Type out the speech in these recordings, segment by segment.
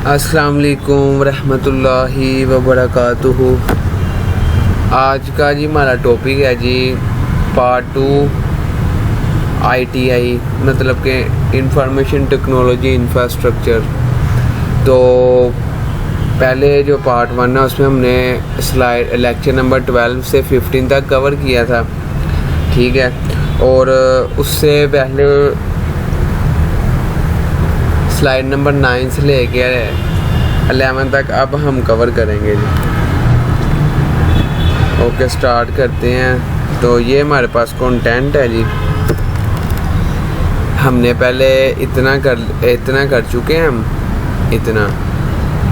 अस्सलाम वालेकुम रहमतुल्लाहि व बरकातुहू। आज का जी हमारा टॉपिक है जी पार्ट 2 ITI मतलब के इंफॉर्मेशन टेक्नोलॉजी इंफ्रास्ट्रक्चर। तो पहले जो पार्ट 1 है उसमें हमने स्लाइड लेक्चर नंबर 12 से 15 तक कवर किया था, ठीक है। और उससे पहले स्लाइड नंबर 9 से लेके 11 तक अब हम कवर करेंगे जी। ओके, स्टार्ट करते हैं। तो ये हमारे पास कंटेंट है जी। हमने पहले इतना कर चुके हैं हम, इतना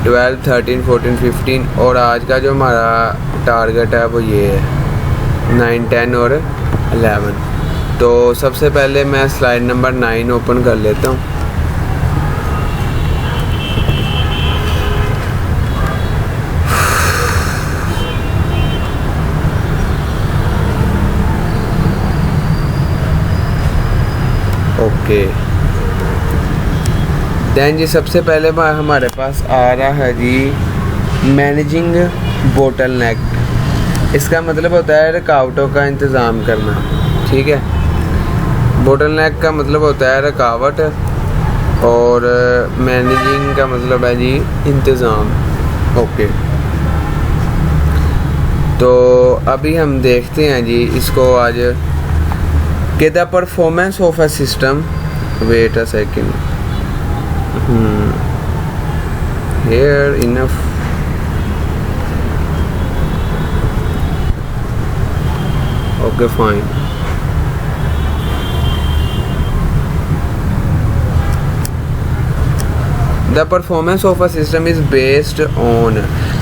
12, 13, 14, 15 और आज का जो हमारा टारगेट है वो ये है 9, 10 और 11। तो सबसे पहले मैं स्लाइड नंबर 9 ओपन कर लेता हूँ। ओके, दैन जी सबसे पहले हमारे पास आ रहा है जी मैनेजिंग बोटलनेक। इसका मतलब होता है रुकावटों का इंतज़ाम करना, ठीक है। बोटलनेक का मतलब होता है रुकावट और मैनेजिंग का मतलब है जी इंतज़ाम। ओके, तो अभी हम देखते हैं जी इसको आज के the performance of a system. Wait a second, here enough। okay fine। The performance of a system is based on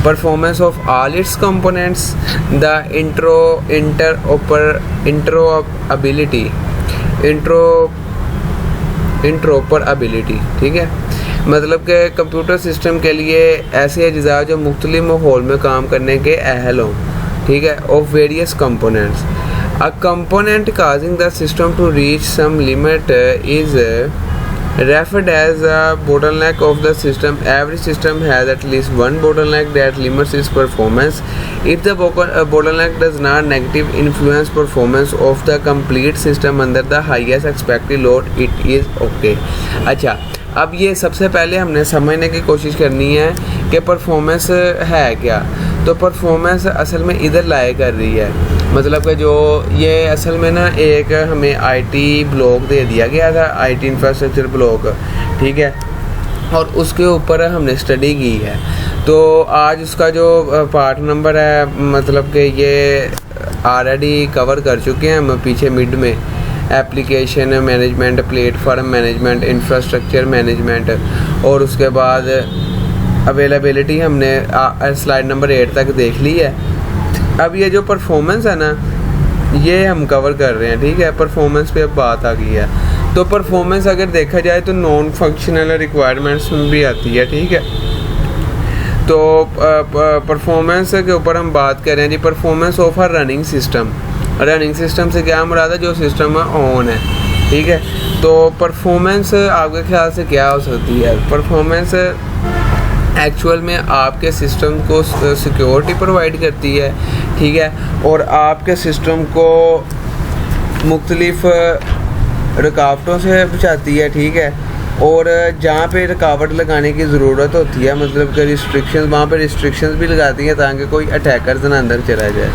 performance of all its components, the interoperability, ठीक है। मतलब कि कंप्यूटर सिस्टम के लिए ऐसे अज्जा जो मुख्तलिफ माहौल में काम करने के अहल हों, ठीक है। Of various components, a component causing the system to reach some limit is referred as a bottleneck of the system. Every system has at least one bottleneck that limits its performance. If the bottleneck does not negatively influence performance of the complete system under the highest expected load, it is okay। अच्छा, अब ये सबसे पहले हमने समझने की कोशिश करनी है कि परफॉर्मेंस है क्या। तो परफॉर्मेंस असल में इधर लाया कर रही है, मतलब कि जो ये असल में ना एक हमें IT ब्लॉक दे दिया गया था, IT इंफ्रास्ट्रक्चर ब्लॉक, ठीक है। और उसके ऊपर हमने स्टडी की है। तो आज उसका जो पार्ट नंबर है, मतलब कि ये ऑलरेडी कवर कर चुके हैं हम पीछे मिड में। Application management, platform management, infrastructure management और उसके बाद अवेलेबिलिटी हमने स्लाइड नंबर 8 तक देख ली है। अब ये जो परफॉर्मेंस है ना, ये हम कवर कर रहे हैं, ठीक है। परफॉर्मेंस पे अब बात आ गई है। तो परफॉर्मेंस अगर देखा जाए तो नॉन फंक्शनल रिक्वायरमेंट्स में भी आती है, ठीक है। तो परफॉर्मेंस के ऊपर हम बात कर रहे हैं जी। Performance of a running system. Running system से क्या मुराद है? जो सिस्टम ऑन है, ठीक है। तो परफॉर्मेंस आपके ख्याल से क्या हो सकती है? परफॉर्मेंस एक्चुअल में आपके सिस्टम को सिक्योरिटी प्रोवाइड करती है, ठीक है। और आपके सिस्टम को मुख्तलिफ रुकावटों से बचाती है, ठीक है। और जहाँ पे रुकावट लगाने की ज़रूरत होती है, मतलब कि रिस्ट्रिक्शंस, वहाँ पे रिस्ट्रिक्शंस भी लगाती हैं ताकि कोई अटैकर्स ना अंदर चला जाए,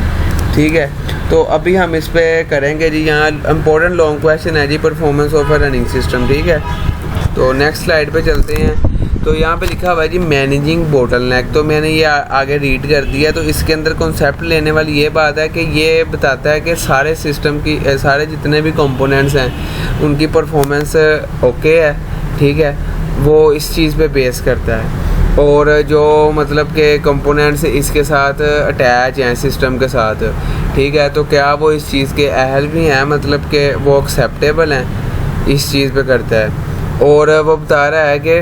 ठीक है। तो अभी हम इस पे करेंगे जी। यहाँ इम्पोर्टेंट लॉन्ग क्वेश्चन है जी, performance of a running system, ठीक है। तो नेक्स्ट स्लाइड पे चलते हैं। तो यहाँ पे लिखा हुआ है जी मैनेजिंग बोटलनेक। तो मैंने ये आगे रीड कर दिया। तो इसके अंदर कॉन्सेप्ट लेने वाली ये बात है कि ये बताता है कि सारे सिस्टम की सारे जितने भी कंपोनेंट्स हैं उनकी परफॉर्मेंस ओके है, ठीक है। वो इस चीज़ पे बेस करता है। और जो मतलब के कंपोनेंट्स इसके साथ अटैच हैं सिस्टम के साथ, ठीक है। तो क्या वो इस चीज़ के अहल भी हैं, मतलब कि वो एक्सेप्टेबल हैं, इस चीज़ पे करता है। और वो बता रहा है कि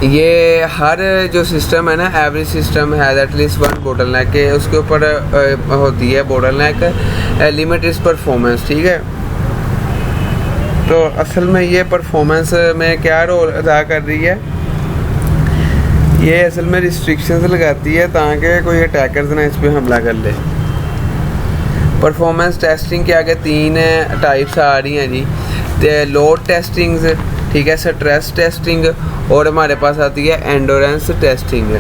ये हर जो सिस्टम है ना, every system has at least one bottleneck के उसके ऊपर होती है बोटलनेक लिमिट इस परफॉर्मेंस, ठीक है। तो असल में ये परफॉर्मेंस में क्या रोल अदा कर रही है, ये असल में रिस्ट्रिक्शंस लगाती है ताकि कोई अटैकर्स ना इस पर हमला कर ले। परफॉर्मेंस टेस्टिंग के आगे 3 टाइप्स आ रही हैं जी, लोड टेस्टिंग्स, ठीक है, स्ट्रेस टेस्टिंग, और हमारे पास आती है एंडोरेंस टेस्टिंग।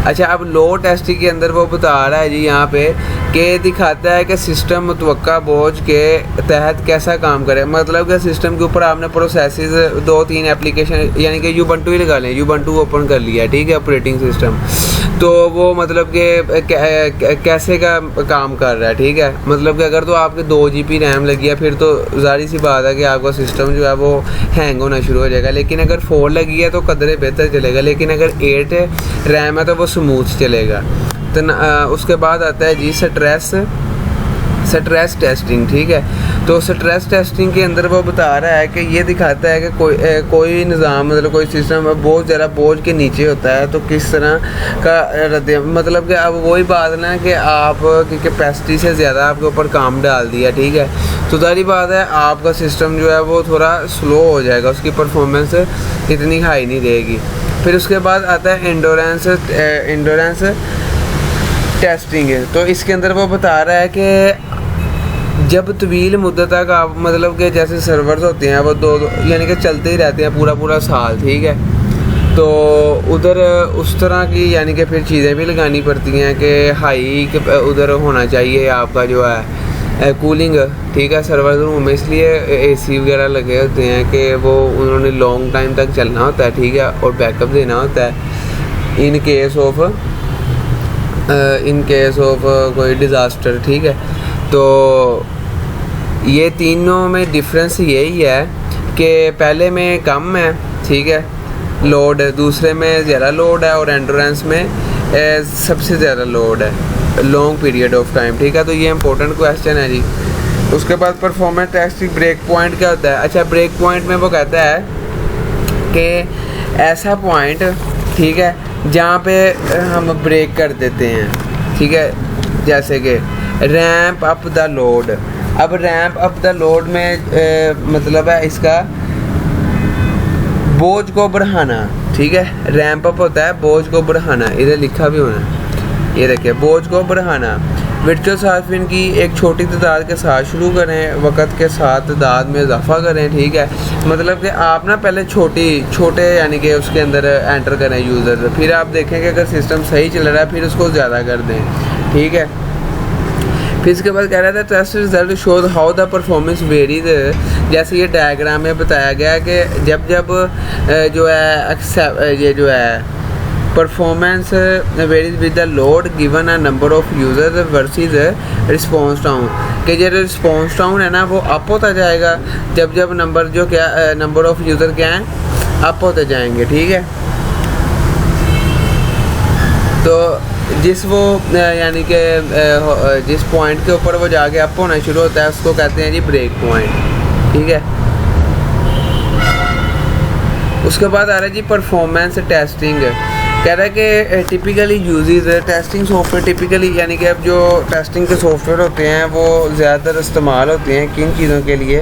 अच्छा, अब लोड टेस्टिंग के अंदर वो बता रहा है जी यहाँ पे कि दिखाता है कि सिस्टम मुतवक्का बोझ के तहत कैसा काम करे। मतलब कि सिस्टम के ऊपर आपने प्रोसेसेस 2-3 एप्लीकेशन यानी कि यूबंटू ही लगा लें, यूबंटू ओपन कर लिया, ठीक है, ऑपरेटिंग सिस्टम, तो वो मतलब कि कैसे का काम कर रहा है, ठीक है। मतलब कि अगर तो आपके 2 GB रैम लगी है फिर तो ज़ाहिर सी बात है कि आपका सिस्टम जो है वो हैंग होना शुरू हो जाएगा, लेकिन अगर 4 लगी है तो कदरे बेहतर चलेगा, लेकिन अगर 8 रैम है तो वो स्मूथ चलेगा। तो उसके बाद आता है जी स्ट्रेस टेस्टिंग, ठीक है। तो स्ट्रेस टेस्टिंग के अंदर वो बता रहा है कि ये दिखाता है कि कोई निज़ाम मतलब कोई सिस्टम बहुत ज़्यादा बोझ के नीचे होता है तो किस तरह का मतलब कि अब वही बात ना कि आप की कैपेसिटी से ज़्यादा आपके ऊपर काम डाल दिया, ठीक है, तो सारी बात है आपका सिस्टम जो है वो थोड़ा स्लो हो जाएगा, उसकी परफॉर्मेंस इतनी हाई नहीं रहेगी। फिर उसके बाद आता है एंडोरेंस टेस्टिंग है। तो इसके अंदर वो बता रहा है कि जब तवील मुद्दत तक आप मतलब कि जैसे सर्वर्स होते हैं वो दो यानी कि चलते ही रहते हैं पूरा साल, ठीक है, तो उधर उस तरह की यानी कि फिर चीज़ें भी लगानी पड़ती हैं कि हाई उधर होना चाहिए आपका जो है कूलिंग, ठीक है, सर्वर रूम में, इसलिए AC वगैरह लगे होते हैं कि वो उन्होंने लॉन्ग टाइम तक चलना होता है, ठीक है, और बैकअप देना होता है इन केस ऑफ कोई डिज़ास्टर, ठीक है। तो ये तीनों में डिफरेंस यही है कि पहले में कम है, ठीक है, लोड, दूसरे में ज़्यादा लोड है, और एंडोरेंस में सबसे ज़्यादा लोड है लॉन्ग पीरियड ऑफ टाइम, ठीक है। तो ये इंपॉर्टेंट क्वेश्चन है जी। उसके बाद परफॉर्मेंस टेस्टिंग ब्रेक पॉइंट क्या होता है। अच्छा, ब्रेक पॉइंट में वो कहता है कि ऐसा पॉइंट, ठीक है, जहाँ पे हम ब्रेक कर देते हैं, ठीक है, जैसे कि रैम्प अप द लोड। अब रैम्प अप द लोड में मतलब है इसका बोझ को बढ़ाना, ठीक है, रैम्प अप होता है बोझ को बढ़ाना, इधर लिखा भी होना, ये देखिए, बोझ को बढ़ाना। वर्चुअल सार्फिन की एक छोटी तादाद के साथ शुरू करें, वक़्त के साथ तादाद में इजाफा करें, ठीक है। मतलब कि आप ना पहले छोटे यानी कि उसके अंदर एंटर करें यूज़र, फिर आप देखें कि अगर सिस्टम सही चल रहा है फिर उसको ज़्यादा कर दें, ठीक है। फिर इसके बाद कह रहा था test result shows how the performance varies. जैसे ये डायग्राम में बताया गया कि जब जो है ये जो है performance varies with the load given a number of users versus response town, कि जो रिस्पॉन्स टाउन है ना वो अप होता जाएगा जब नंबर जो क्या नंबर ऑफ यूज़र क्या हैं अप होते जाएंगे, ठीक है। तो यानी कि जिस पॉइंट के ऊपर वो जाके अप होना शुरू होता है उसको कहते हैं जी ब्रेक पॉइंट, ठीक है। उसके बाद आ रहा है जी परफॉर्मेंस टेस्टिंग। कह रहा है कि typically uses testing software, typically यानी कि अब जो टेस्टिंग के सॉफ्टवेयर होते हैं वो ज़्यादातर इस्तेमाल होते हैं किन चीज़ों के लिए,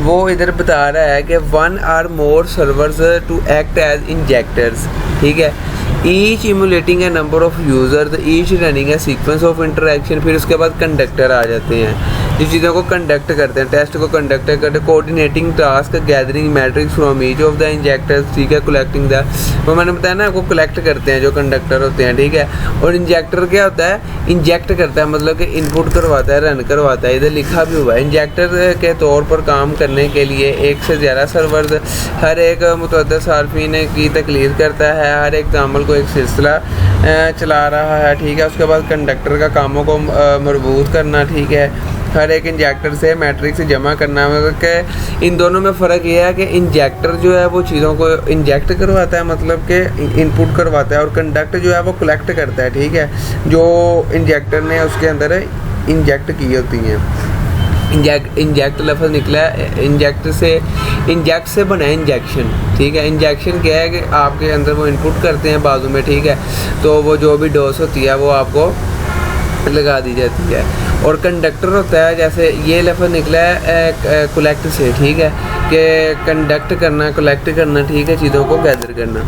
वो इधर बता रहा है कि 1 or more servers to act as injectors, ठीक है, each emulating a number of users, each running a sequence of interaction. फिर उसके बाद कंडक्टर आ जाते हैं जिस चीज़ों को कंडक्ट करते हैं, टेस्ट को कंडक्ट करते, coordinating task, gathering matrix from each of the injectors, ठीक है, कलेक्टिंग द, वो मैंने बताया ना आपको, कलेक्ट करते हैं जो कंडक्टर होते हैं, ठीक है। और इंजेक्टर क्या होता है, इंजेक्ट करता है मतलब कि इनपुट करवाता है, रन करवाता है, इधर लिखा भी हुआ है। इंजेक्टर के तौर पर काम करने के लिए एक से ज़्यादा सर्वर्स हर एक मुतअद्दिद सार्फिन की तकलीद करता है, हर एक तामल को एक सिलसिला चला रहा है, ठीक है। उसके बाद कंडक्टर का कामों को मरबूत करना, ठीक है, हर एक इंजेक्टर से मैट्रिक्स जमा करना। मतलब कि इन दोनों में फ़र्क ये है कि इंजेक्टर जो है वो चीज़ों को इंजेक्ट करवाता है, मतलब कि इनपुट करवाता है, और कंडक्ट जो है वो कलेक्ट करता है, ठीक है, जो इंजेक्टर ने उसके अंदर इंजेक्ट की होती हैं। इंजेक्ट लफ्ज़ निकला है इंजेक्ट से बना है इंजेक्शन, ठीक है। इंजेक्शन क्या है कि आपके अंदर वो इनपुट करते हैं बाजू में, ठीक है, तो वो जो भी डोज होती है वो आपको लगा दी जाती है। और कंडक्टर होता है, जैसे ये लफ्ज़ निकला है कलेक्ट से, ठीक है, कि कंडक्ट करना, कलेक्ट करना, ठीक है, चीज़ों को गैदर करना।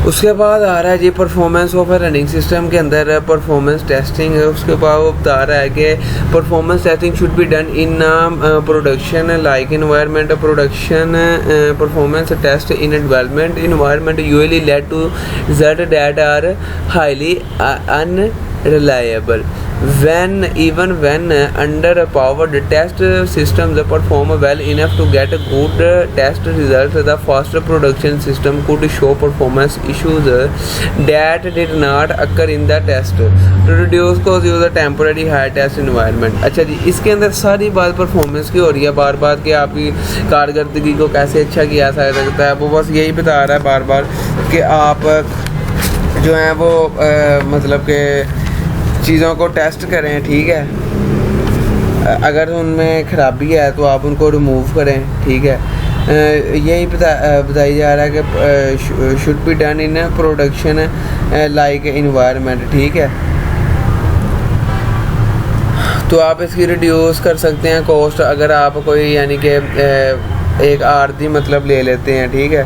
उसके बाद आ रहा है जी परफॉर्मेंस ऑफ रनिंग सिस्टम के अंदर परफॉर्मेंस टेस्टिंग है। उसके बाद वो बता रहा है कि performance testing should be done in production like environment production performance test in development environment usually led to result that are highly unreliable even when under powered test systems perform well enough to get good test results. The fast production system could show performance issues that did not occur in the test to reduce cause use a temporary high test environment. अच्छा जी, इसके अंदर सारी बात performance की हो रही है बार बार कि आपकी कारकर्दगी को कैसे अच्छा किया जा सकता है। वो बस यही बता रहा है बार बार कि आप जो है वो मतलब के चीज़ों को टेस्ट करें, ठीक है। अगर उनमें ख़राबी है तो आप उनको रिमूव करें, ठीक है। यही बताया जा रहा है कि should be done in production like environment, ठीक है। तो आप इसकी रिड्यूस कर सकते हैं कॉस्ट अगर आप कोई यानी कि एक आर्जी मतलब ले लेते हैं, ठीक है,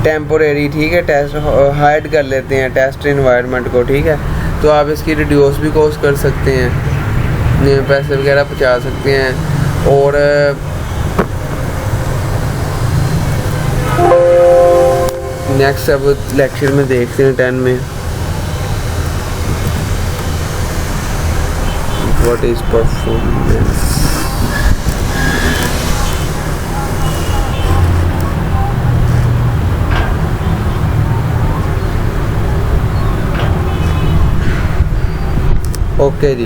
टेम्पोरेरी, ठीक है, टेस्ट हाइड कर लेते हैं टेस्ट इन्वायरमेंट को, ठीक है। तो आप इसकी रिड्यूस भी कॉस्ट कर सकते हैं, पैसे वगैरह बचा सकते हैं। और नेक्स्ट अब लेक्चर में देखते हैं 10 में व्हाट इज परफॉर्मेंस। ओके जी,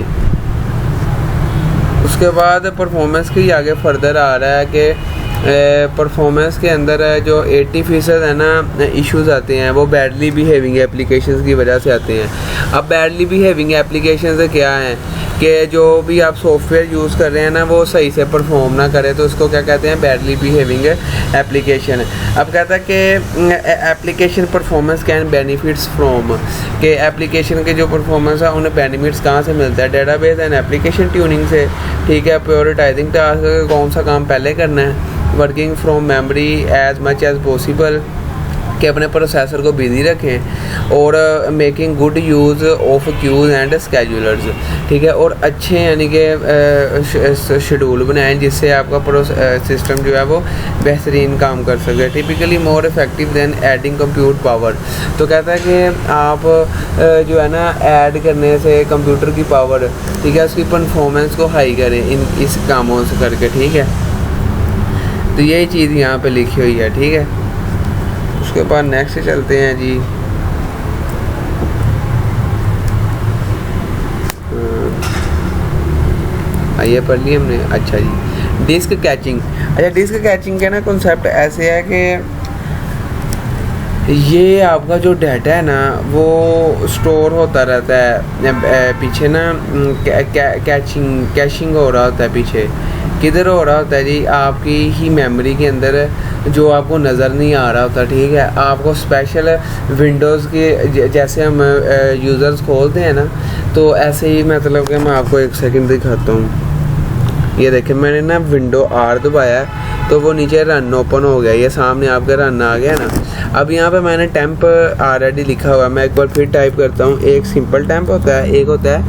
उसके बाद परफॉर्मेंस की आगे फर्दर आ रहा है कि परफॉर्मेंस के अंदर जो 80% है ना इश्यूज आते हैं वो बैडली बिहेविंग एप्लीकेशंस की वजह से आते हैं। अब बैडली बिहेविंग एप्लीकेशंस क्या हैं कि जो भी आप सॉफ्टवेयर यूज़ कर रहे हैं ना वो सही से परफॉर्म ना करे, तो उसको क्या कहते हैं, बैडली बिहेविंग एप्लीकेशन। अब कहता है कि application performance can benefits from, कि एप्लीकेशन के जो परफॉर्मेंस है उन्हें बेनिफिट्स कहाँ से मिलता है, डेटाबेस एंड एप्लीकेशन ट्यूनिंग से, ठीक है। प्रायोरिटाइजिंग टास्क, कौन सा काम पहले करना है, working from memory as much as possible, कि अपने प्रोसेसर को बिजी रखें, और making good use of queues and schedulers, ठीक है। और अच्छे यानी कि शेड्यूल बनाएं जिससे आपका सिस्टम जो है वो बेहतरीन काम कर सके। Typically more effective than adding compute power, तो कहता है कि आप जो है ना ऐड करने से कंप्यूटर की पावर, ठीक है, उसकी परफॉर्मेंस को हाई करें इस कामों से करके, ठीक है। तो यही चीज़ यहाँ पे लिखी हुई है, ठीक है। उसके बाद नेक्स्ट चलते हैं जी। ये पढ़ लिया हमने। अच्छा जी, डिस्क कैचिंग। अच्छा, डिस्क कैचिंग का ना कॉन्सेप्ट ऐसे है कि ये आपका जो डाटा है ना वो स्टोर होता रहता है पीछे ना, कैशिंग हो रहा होता है पीछे। किधर हो रहा होता है जी, आपकी ही मेमोरी के अंदर, जो आपको नज़र नहीं आ रहा होता, ठीक है। आपको स्पेशल विंडोज़ के जैसे हम यूज़र्स खोलते हैं ना, तो ऐसे ही मतलब कि मैं आपको एक सेकंड दिखाता हूँ। ये देखिए, मैंने ना विंडो R दबाया है तो वो नीचे रन ओपन हो गया, ये सामने आपका रन आ गया ना। अब यहाँ पे मैंने टेम्प ऑलरेडी लिखा हुआ है, मैं एक बार फिर टाइप करता हूँ। एक सिंपल टेम्प होता है, एक होता है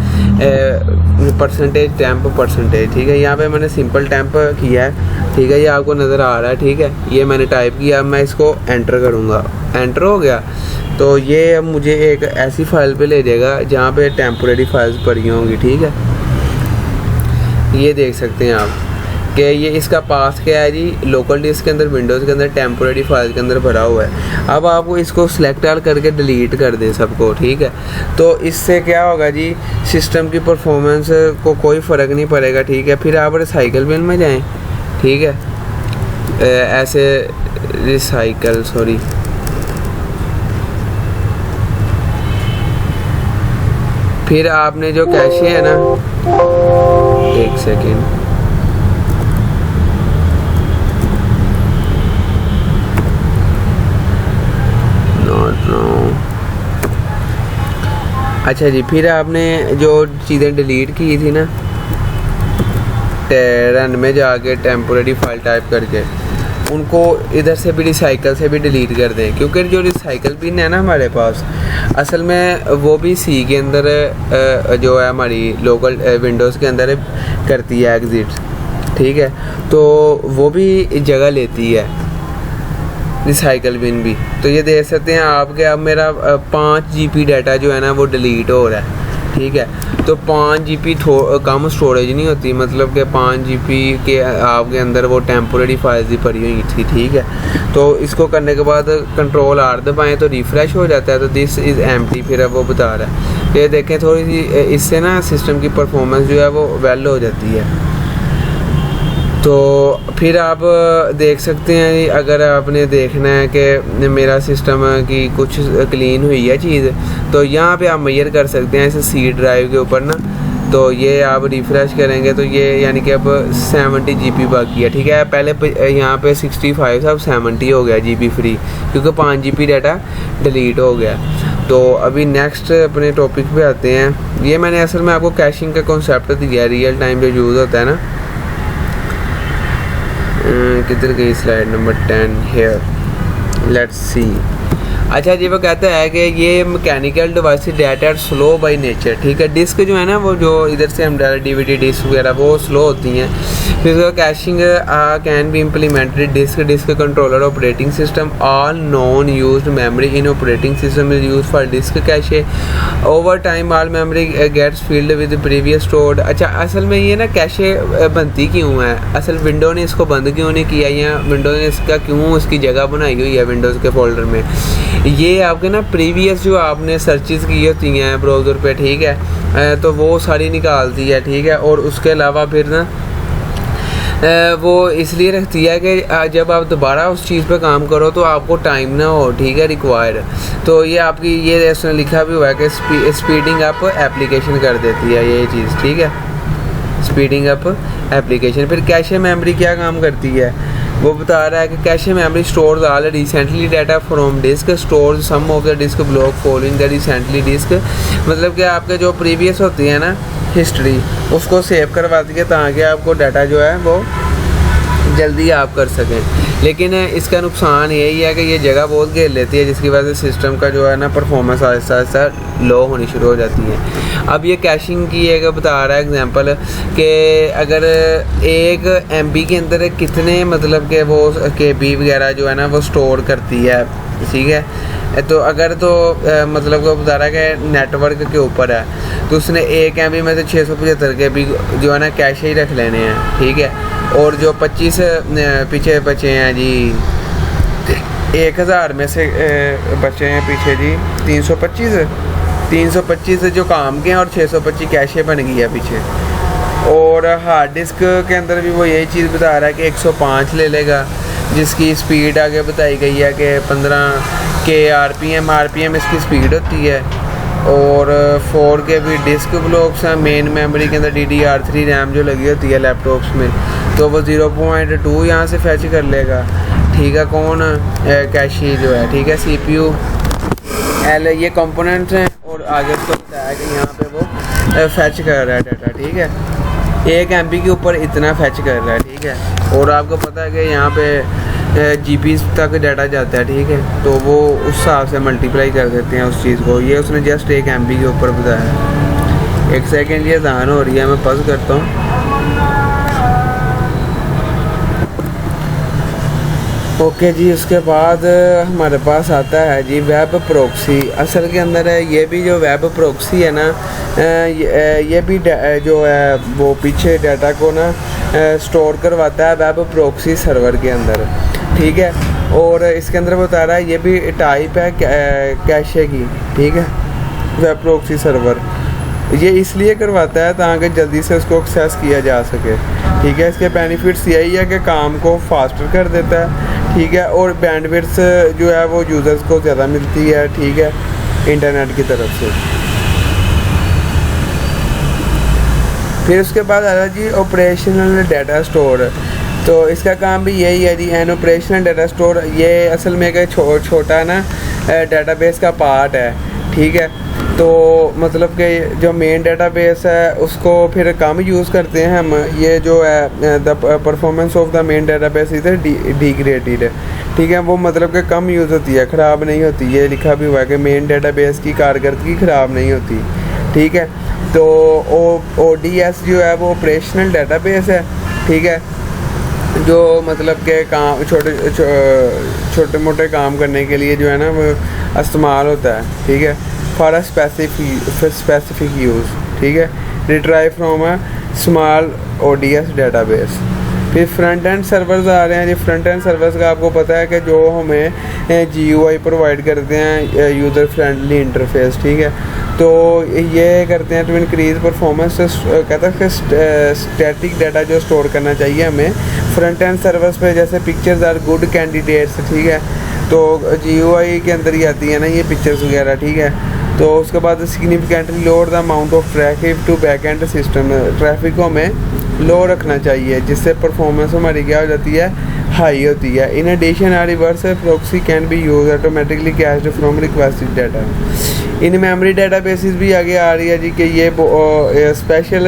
परसेंटेज टेम्प परसेंटेज, ठीक है। यहाँ पे मैंने सिंपल टेम्प किया है, ठीक है, ये आपको नज़र आ रहा है, ठीक है। ये मैंने टाइप किया, मैं इसको एंटर करूँगा, एंटर हो गया। तो ये अब मुझे एक ऐसी फाइल पे ले जाएगा जहाँ पे टेम्पोरेरी फाइल्स भरी होंगी, ठीक है। ये देख सकते हैं आप कि ये इसका पाथ क्या है जी, लोकल डिस्क के अंदर, विंडोज़ के अंदर, टेम्पोरेरी फाइल के अंदर भरा हुआ है। अब आपको इसको सिलेक्ट आल करके डिलीट कर दें सबको, ठीक है। तो इससे क्या होगा जी, सिस्टम की परफॉर्मेंस को कोई फ़र्क नहीं पड़ेगा, ठीक है। फिर आप रिसाइकल बिन में जाएं, ठीक है, ऐसे रिसाइकल, सॉरी, फिर आपने जो कैशे है ना, एक सेकेंड, अच्छा जी, फिर आपने जो चीज़ें डिलीट की थी ना, रन में जाके टेम्पोरेरी फाइल टाइप करके, उनको इधर से भी रिसाइकल से भी डिलीट कर दें, क्योंकि जो रिसाइकल पिन है ना हमारे पास असल में वो भी सी के अंदर जो है हमारी लोकल विंडोज़ के अंदर करती है एग्ज़िट, ठीक है, तो वो भी जगह लेती है रिसाइकल बिन भी। तो ये देख सकते हैं आपके, अब मेरा 5 GB डाटा जो है ना वो डिलीट हो रहा है, ठीक है। तो 5 GB कम स्टोरेज नहीं होती, मतलब कि 5 GB के आपके अंदर वो टेम्पोरेरी फाइल्स ही पड़ी हुई थी, ठीक है। तो इसको करने के बाद कंट्रोल R दबाएं तो रिफ़्रेश हो जाता है, तो दिस इज़ एम्प्टी, फिर अब वो बता रहा है। ये देखें थोड़ी सी इससे ना सिस्टम की परफॉर्मेंस जो है वो वेल हो जाती है। तो फिर आप देख सकते हैं, अगर आपने देखना है कि मेरा सिस्टम की कुछ क्लीन हुई है चीज़, तो यहाँ पे आप मेजर कर सकते हैं इसे सी ड्राइव के ऊपर ना। तो ये आप रिफ़्रेश करेंगे तो ये यानी कि अब 70 GB बाकी है, ठीक है। पहले यहाँ पे 65 था, अब 70 हो गया GB फ्री, क्योंकि 5 GB डाटा डिलीट हो गया। तो अभी नेक्स्ट अपने टॉपिक पे आते हैं। ये मैंने असल में आपको कैशिंग का कॉन्सेप्ट दिया, रियल टाइम जो यूज़ होता है ना। किधर गई slide number 10 here, let's see. अच्छा जी, वो कहता है कि ये mechanical device data slow by nature, ठीक है। डिस्क जो है ना वो जो इधर से हम DVD डिस्क वगैरह वो स्लो होती हैं। फिर caching can be implemented disk controller operating system all non used memory in operating system is used for disk cache over time all memory gets filled with previous stored. अच्छा, असल में ये ना कैशे बनती क्यों है, असल विंडो ने इसको बंद क्यों नहीं किया, या विंडो ने इसका क्यों इसकी जगह बनाई हुई है विंडोज़ के फोल्डर में। ये आपके ना प्रीवियस जो आपने सर्चेस की होती हैं ब्राउज़र पे, ठीक है, तो वो सारी निकालती है, ठीक है। और उसके अलावा फिर ना वो इसलिए रखती है कि जब आप दोबारा उस चीज़ पे काम करो तो आपको टाइम ना हो, ठीक है, रिक्वायर्ड। तो ये आपकी ये इसने लिखा भी हुआ है कि स्पीडिंग अप एप्लीकेशन कर देती है ये चीज़, ठीक है, स्पीडिंग अप एप्लीकेशन। फिर कैशे मेमोरी क्या काम करती है, वो बता रहा है कि cache memory stores all recently data from disk, stores some of the disk block following the recently disk. मतलब कि आपके जो प्रीवियस होती है ना हिस्ट्री, उसको सेव करवाती है ताकि आपको डाटा जो है वो जल्दी आप कर सकें। लेकिन इसका नुकसान यही है कि ये जगह बहुत घेर लेती है, जिसकी वजह से सिस्टम का जो है ना परफॉर्मेंस आहिस्ता आहिस्ता लो होनी शुरू हो जाती है। अब ये कैशिंग की एक बता रहा है एग्जांपल कि अगर 1 MB के अंदर कितने मतलब कि वो KB वगैरह जो है ना वो स्टोर करती है, ठीक है। तो अगर तो मतलब वो बता रहा है कि नेटवर्क के ऊपर है, तो उसने 1 MB में से 675 KB जो है ना कैश ही रख लेने हैं, ठीक है। और जो 25 पीछे बचे हैं जी 1000 में से बचे हैं पीछे जी 325 जो काम के हैं, और 625 कैशे बन गई है पीछे। और हार्ड डिस्क के अंदर भी वो यही चीज़ बता रहा है कि 105 ले लेगा, जिसकी स्पीड आगे बताई गई है कि 15 के RPM इसकी स्पीड होती है। और 4 के भी डिस्क ब्लॉक्स हैं मेन मेमोरी के अंदर, DDR3 रैम जो लगी होती है लैपटॉप्स में, तो वो 0.2 यहाँ से फैच कर लेगा, ठीक है। कौन कैशी जो है, ठीक है, CPU L ये कंपोनेंट्स हैं। और आगे उसको बताया कि यहाँ पे वो फैच कर रहा है डाटा, ठीक है, 1 MB के ऊपर इतना फैच कर रहा है, ठीक है। और आपको पता है कि यहाँ पे GB तक डाटा जाता है, ठीक है, तो वो उस हिसाब से मल्टीप्लाई कर देते हैं उस चीज़ को। ये उसने जस्ट 1 MB के ऊपर बताया। 1 सेकेंड ये ज़ान हो रही है, मैं पॉज़ करता हूँ। ओके जी, उसके बाद हमारे पास आता है जी वेब प्रोक्सी। असल के अंदर है ये भी जो वेब प्रोक्सी है ना, ये भी जो है वो पीछे डाटा को ना स्टोर करवाता है वेब प्रोक्सी सर्वर के अंदर, ठीक है। और इसके अंदर बता रहा है ये भी टाइप है कैशे की, ठीक है, वेब प्रोक्सी सर्वर। ये इसलिए करवाता है ताकि जल्दी से उसको एक्सेस किया जा सके, ठीक है। इसके बेनिफिट्स यही है कि काम को फास्टर कर देता है, ठीक है, और बैंडविड्थ जो है वो यूज़र्स को ज़्यादा मिलती है, ठीक है, इंटरनेट की तरफ से। फिर उसके बाद आ रहा जी ऑपरेशनल डाटा स्टोर। तो इसका काम भी यही है जी, एन ऑपरेशनल डाटा स्टोर। ये असल में एक छोटा ना डाटाबेस का पार्ट है, ठीक है। तो मतलब कि जो मेन डेटाबेस है उसको फिर कम यूज़ करते हैं हम। ये जो है the performance of the main database is degraded, ठीक है, वो मतलब कि कम यूज़ होती है, ख़राब नहीं होती। ये लिखा भी हुआ है कि मेन डेटाबेस की कारकर्दगी ख़राब नहीं होती, ठीक है। तो ODS जो है वो ऑपरेशनल डेटाबेस है, ठीक है, जो मतलब के काम छोटे मोटे काम करने के लिए जो है ना वो इस्तेमाल होता है, ठीक है, फॉर अ स्पेसिफिक यूज़, ठीक है, retrieve from a small ODS database. फिर फ्रंट एंड सर्वर्स आ रहे हैं जी। फ्रंट एंड सर्वर्स का आपको पता है कि जो हमें GUI प्रोवाइड करते हैं, यूज़र फ्रेंडली इंटरफेस, ठीक है। तो ये करते हैं टू इंक्रीज़ परफॉर्मेंस। कहता है कि स्टैटिक डाटा जो स्टोर करना चाहिए हमें फ्रंट एंड सर्वर्स पे, जैसे पिक्चर्स आर गुड कैंडिडेट्स, ठीक है, तो GUI के अंदर ही आती है ना ये पिक्चर्स वगैरह, ठीक है। तो उसके बाद significantly lower the amount of traffic to back end system, traffic को हमें लो रखना चाहिए जिससे परफॉर्मेंस हमारी क्या हो जाती है, हाई होती है। In addition a reverse proxy can be use automatically cached from requested data. In memory databases भी आगे आ रही है जी कि ये स्पेशल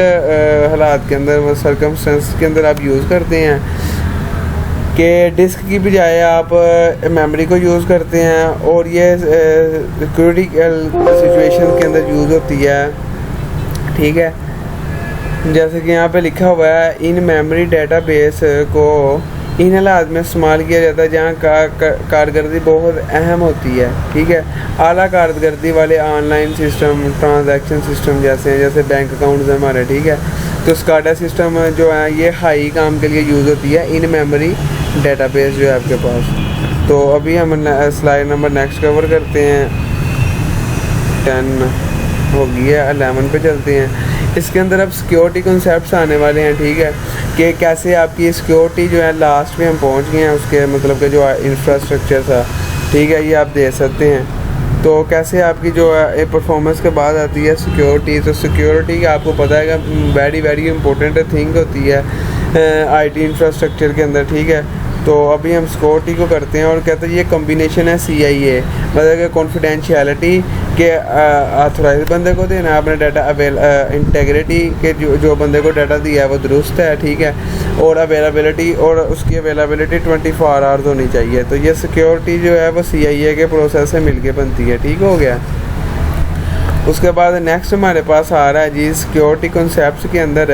हालात के अंदर, सर्कमस्टेंस के अंदर आप यूज़ करते हैं कि डिस्क की बजाय आप मेमोरी को यूज़ करते हैं, और ये क्रिटिकल सिचुएशन के अंदर यूज़ होती है, ठीक है। जैसे कि यहाँ पे लिखा हुआ है, इन मेमोरी डेटाबेस को इन हालात में इस्तेमाल किया जाता है जहाँ कारकर्दगी बहुत अहम होती है, ठीक है। आला कारकर्दगी वाले ऑनलाइन सिस्टम, ट्रांजैक्शन सिस्टम जैसे बैंक अकाउंट्स हमारे, ठीक है। तो SCADA सिस्टम जो है ये हाई काम के लिए यूज़ होती है इन मेमोरी डेटाबेस जो है आपके पास। तो अभी हम स्लाइड नंबर नेक्स्ट कवर करते हैं। 10 हो गई है, 11 पे चलते हैं। इसके अंदर अब सिक्योरिटी कॉन्सेप्ट्स आने वाले हैं, ठीक है, कि कैसे आपकी सिक्योरिटी जो है, लास्ट में हम पहुंच गए हैं उसके मतलब के जो इंफ्रास्ट्रक्चर था, ठीक है, ये आप दे सकते हैं। तो कैसे आपकी जो है परफॉर्मेंस के बाद आती है सिक्योरिटी। तो सिक्योरिटी आपको पता है कि वेरी इंपॉर्टेंट थिंग होती है IT इंफ्रास्ट्रक्चर के अंदर, ठीक है। तो अभी हम सिक्योरिटी को करते हैं और कहते हैं ये कॉम्बिनेशन है CIA, मतलब कि कॉन्फिडेंशियलिटी के ऑथोराइज बंदे को देना है अपना डाटा, इंटेग्रिटी के जो बंदे को डाटा दिया है वो दुरुस्त है, ठीक है, और अवेलेबिलिटी, और उसकी अवेलेबिलिटी 24 आवर्स होनी चाहिए। तो ये सिक्योरिटी जो है वो CIA के प्रोसेस से मिलके बनती है, ठीक हो गया। उसके बाद नेक्स्ट हमारे पास आ रहा है जी सिक्योरिटी कॉन्सेप्ट्स के अंदर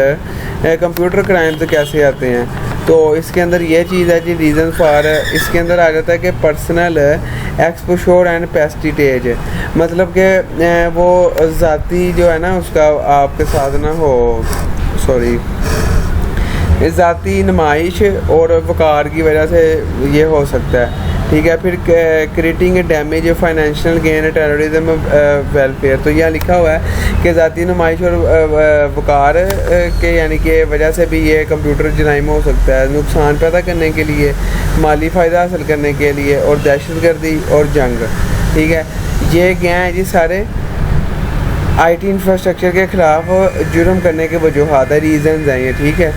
कंप्यूटर क्राइम्स कैसे आते हैं। तो इसके अंदर ये चीज़ है जी, रीज़न फॉर इसके अंदर आ जाता है कि पर्सनल एक्सपोजर एंड पेस्टिटेज, मतलब कि वो ज़ाती जो है ना उसका आपके साथ ना हो, सॉरी, ज़ाती नुमाइश और वक़ार की वजह से ये हो सकता है, ठीक है। फिर creating damage, financial gain, terrorism, welfare. तो यहाँ लिखा हुआ है कि ज़ाती नुमाइश और वक़ार के यानी कि वजह से भी ये कंप्यूटर जराइम हो सकता है, नुकसान पैदा करने के लिए, माली फ़ायदा हासिल करने के लिए, और दहशतगर्दी और जंग, ठीक है। ये क्या है जी, सारे IT इंफ्रास्ट्रक्चर के ख़िलाफ़ जुर्म करने के वजूहात है, रीज़न्स हैं ये, ठीक है।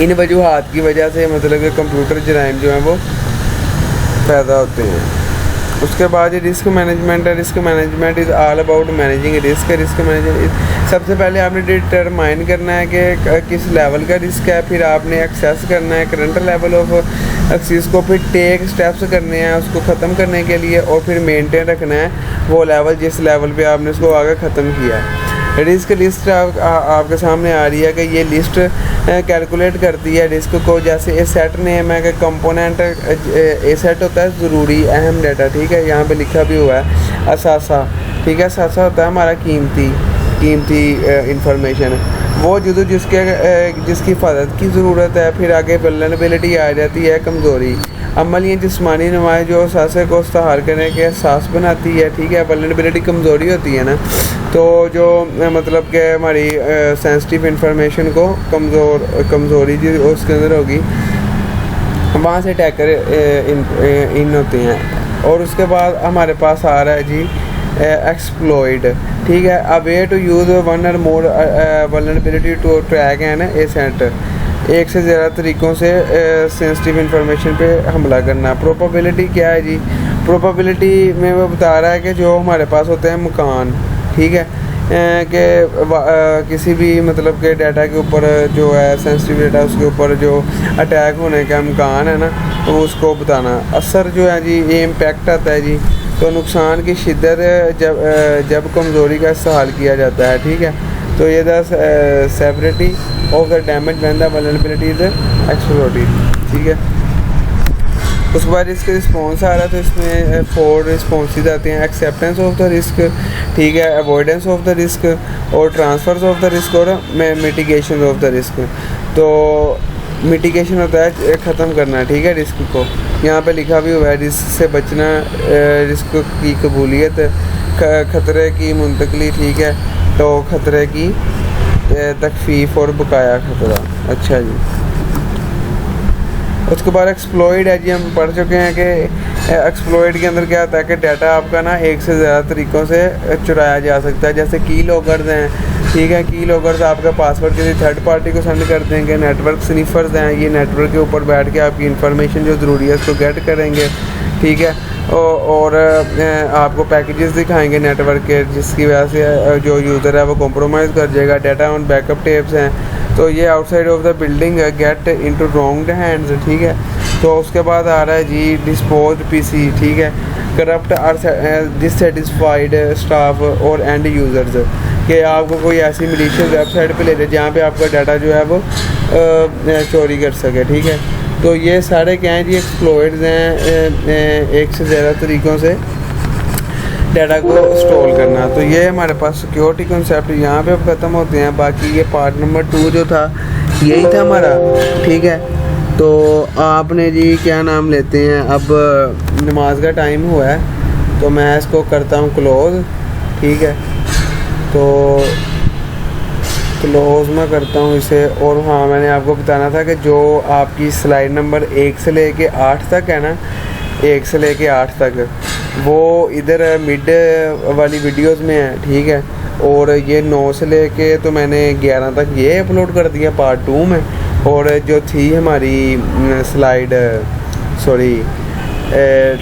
इन वजूहात की वजह से मतलब कि कंप्यूटर जराइम जो हैं वो पैदा होते हैं। उसके बाद ये रिस्क मैनेजमेंट है। Risk management is all about managing risk. Risk management सबसे पहले आपने डिटरमाइन करना है कि किस लेवल का रिस्क है, फिर आपने एक्सेस करना है करंट लेवल ऑफ एक्सेस को, फिर टेक स्टेप्स करने हैं उसको ख़त्म करने के लिए, और फिर मेंटेन रखना है वो लेवल जिस लेवल पे आपने उसको आगे ख़त्म किया है। रिस्क लिस्ट आपके सामने आ रही है कि ये लिस्ट कैलकुलेट करती है रिस्क को। जैसे ए सेट नेम है कि कंपोनेंट, ए सेट होता है ज़रूरी अहम डाटा, ठीक है, यहाँ पे लिखा भी हुआ है असासा, ठीक है। असासा होता है हमारा कीमती इंफॉर्मेशन, वो जिसकी हिफाजत की ज़रूरत है। फिर आगे वल्नरेबिलिटी आ जाती है, कमज़ोरी, अमल ये जिस्मानी नुमाइश जो असासे को इस्तेमाल करने के एहसास बनाती है, ठीक है। वल्नरेबिलिटी कमज़ोरी होती है ना, तो जो मतलब कि हमारी सेंसिटिव इंफॉर्मेशन को कमज़ोरी जो उसके अंदर होगी, वहाँ से अटैकर इन होते हैं। और उसके बाद हमारे पास आ रहा है जी एक्सप्लॉइट, ठीक है। A way to use one or more vulnerability to track and asset, एक से ज़्यादा तरीक़ों से सेंसिटिव इंफॉर्मेशन पे हमला करना। प्रोबेबिलिटी क्या है जी, प्रोबेबिलिटी में वो बता रहा है कि जो हमारे पास होते हैं मकान, ठीक है, कि किसी भी मतलब के डाटा के ऊपर जो है सेंसिटिव डाटा उसके ऊपर जो अटैक होने का इम्कान है ना, तो उसको बताना। असर जो है जी, ये इम्पैक्ट आता है जी, तो नुकसान की शिद्दत जब कमज़ोरी का इस्तेमाल किया जाता है, ठीक है। तो ये the severity of the damage when the vulnerability is exploited, ठीक है। उसके बाद इसके रिस्पॉन्स आ रहा है, तो इसमें 4 रिस्पॉन्सेज आते हैं। एक्सेप्टेंस ऑफ द रिस्क, ठीक है, अवॉइडेंस ऑफ द रिस्क, और ट्रांसफर्स ऑफ द रिस्क, और मिटिगेशन ऑफ द रिस्क। तो मिटिगेशन होता है ख़त्म करना, ठीक है, रिस्क को। यहाँ पे लिखा भी हुआ है रिस्क से बचना, रिस्क की कबूलियत, ख़तरे की मुंतकली, ठीक है, तो ख़तरे की तखफीफ और बकाया ख़तरा। अच्छा जी, उसके बाद एक्सप्लॉइड है जी, हम पढ़ चुके हैं कि एक्सप्लॉइड के अंदर क्या होता है कि डाटा आपका ना एक से ज़्यादा तरीक़ों से चुराया जा सकता है। जैसे की लॉगर्स हैं, ठीक है, की लॉगर्स आपका पासवर्ड किसी थर्ड पार्टी को सेंड कर देंगे। नेटवर्क स्निफर्स हैं, ये नेटवर्क के ऊपर बैठ के आपकी इन्फॉर्मेशन जो ज़रूरी है उसको गेट करेंगे, ठीक है, और आपको पैकेजेस दिखाएंगे नेटवर्क के, जिसकी वजह से जो यूज़र है वो कॉम्प्रोमाइज़ कर जाएगा। डाटा ऑन बैकअप टेप्स हैं, तो ये outside of the building get into wrong hands, ठीक है। तो उसके बाद आ रहा है जी डिस्पोज पीसी, ठीक है, करप्ट और डिससेटिस्फाइड स्टाफ और एंड यूज़र्स, कि आपको कोई ऐसी मलिशियस वेबसाइट पे ले जाए जहाँ पे आपका डाटा जो है वो चोरी कर सके, ठीक है। तो ये सारे क्या हैं जी, एक्सप्लॉइट्स हैं, एक से ज़्यादा तरीक़ों से डाटा को स्टोर करना। तो ये हमारे पास सिक्योरिटी कॉन्सेप्ट यहाँ पे ख़त्म होते हैं। बाकी ये पार्ट नंबर 2 जो था यही था हमारा, ठीक है। तो आपने जी क्या नाम लेते हैं, अब नमाज का टाइम हुआ है, तो मैं इसको करता हूँ क्लोज़, ठीक है। तो क्लोज़ मैं करता हूँ इसे। और हाँ, मैंने आपको बताना था कि जो आपकी स्लाइड नंबर 1 से लेके 8 तक है ना, 1 से लेके 8 तक, वो इधर मिड वाली वीडियोस में है, ठीक है। और ये 9 से लेके तो मैंने 11 तक ये अपलोड कर दिया पार्ट 2 में। और जो थी हमारी स्लाइड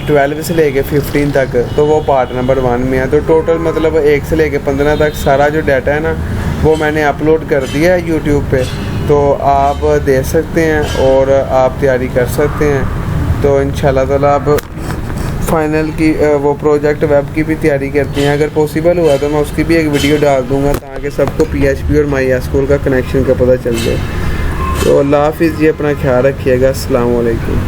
12 से लेके 15 तक, तो वो पार्ट नंबर 1 में है। तो टोटल मतलब 1 से लेके 15 तक सारा जो डाटा है ना, वो मैंने अपलोड कर दिया है यूट्यूब पे। तो आप देख सकते हैं और आप तैयारी कर सकते हैं। तो इंशाल्लाह ताला आप फाइनल की वो प्रोजेक्ट वेब की भी तैयारी करते हैं। अगर पॉसिबल हुआ तो मैं उसकी भी एक वीडियो डाल दूँगा, ताकि सबको PHP और MySQL का कनेक्शन का पता चल जाए। तो अल्लाह हाफ़िज़ जी, अपना ख्याल रखिएगा। अस्सलाम वालेकुम।